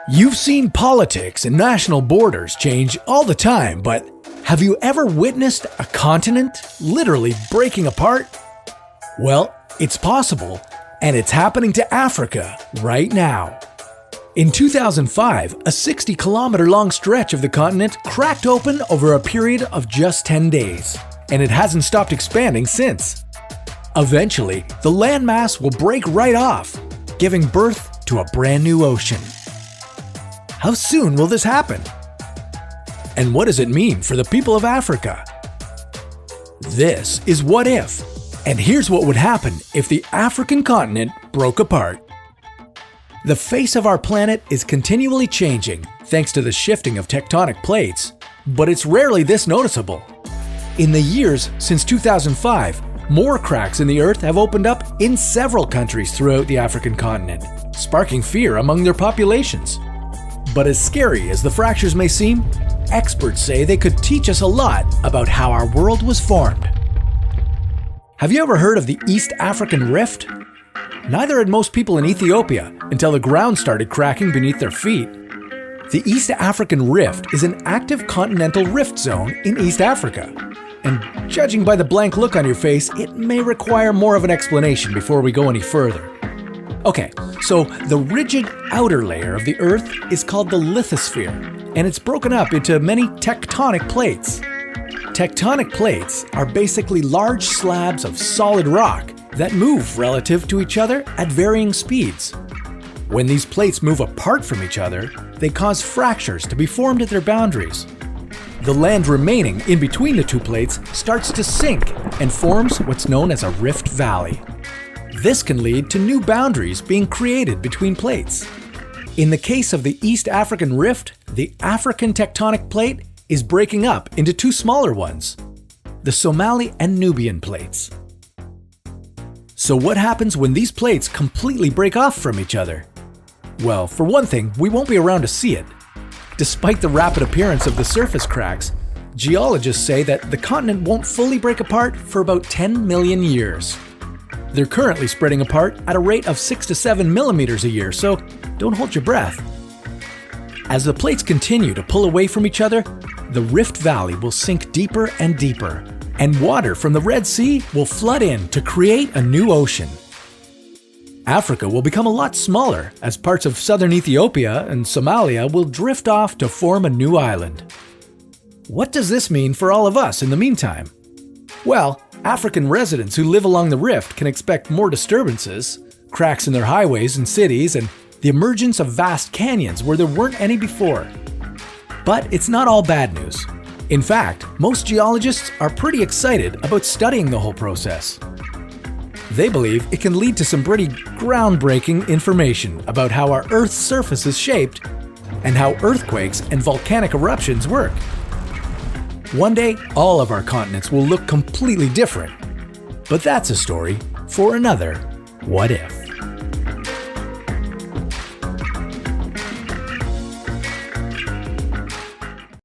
You've seen politics and national borders change all the time, but have you ever witnessed a continent literally breaking apart? Well, it's possible, and it's happening to Africa right now. In 2005, a 60-kilometer-long stretch of the continent cracked open over a period of just 10 days, and it hasn't stopped expanding since. Eventually, the landmass will break right off, giving birth to a brand new ocean. How soon will this happen? And what does it mean for the people of Africa? This is What If, and here's what would happen if the African continent broke apart. The face of our planet is continually changing thanks to the shifting of tectonic plates, but it's rarely this noticeable. In the years since 2005, more cracks in the Earth have opened up in several countries throughout the African continent, sparking fear among their populations. But as scary as the fractures may seem, experts say they could teach us a lot about how our world was formed. Have you ever heard of the East African Rift? Neither had most people in Ethiopia until the ground started cracking beneath their feet. The East African Rift is an active continental rift zone in East Africa. And judging by the blank look on your face, it may require more of an explanation before we go any further. Okay, so the rigid outer layer of the Earth is called the lithosphere, and it's broken up into many tectonic plates. Tectonic plates are basically large slabs of solid rock that move relative to each other at varying speeds. When these plates move apart from each other, they cause fractures to be formed at their boundaries. The land remaining in between the two plates starts to sink and forms what's known as a rift valley. This can lead to new boundaries being created between plates. In the case of the East African Rift, the African tectonic plate is breaking up into two smaller ones, the Somali and Nubian plates. So what happens when these plates completely break off from each other? Well, for one thing, we won't be around to see it. Despite the rapid appearance of the surface cracks, geologists say that the continent won't fully break apart for about 10 million years. They're currently spreading apart at a rate of 6 to 7 millimeters a year, so don't hold your breath. As the plates continue to pull away from each other, the Rift Valley will sink deeper and deeper, and water from the Red Sea will flood in to create a new ocean. Africa will become a lot smaller as parts of southern Ethiopia and Somalia will drift off to form a new island. What does this mean for all of us in the meantime? Well, African residents who live along the rift can expect more disturbances, cracks in their highways and cities, and the emergence of vast canyons where there weren't any before. But it's not all bad news. In fact, most geologists are pretty excited about studying the whole process. They believe it can lead to some pretty groundbreaking information about how our Earth's surface is shaped and how earthquakes and volcanic eruptions work. One day, all of our continents will look completely different. But that's a story for another What If.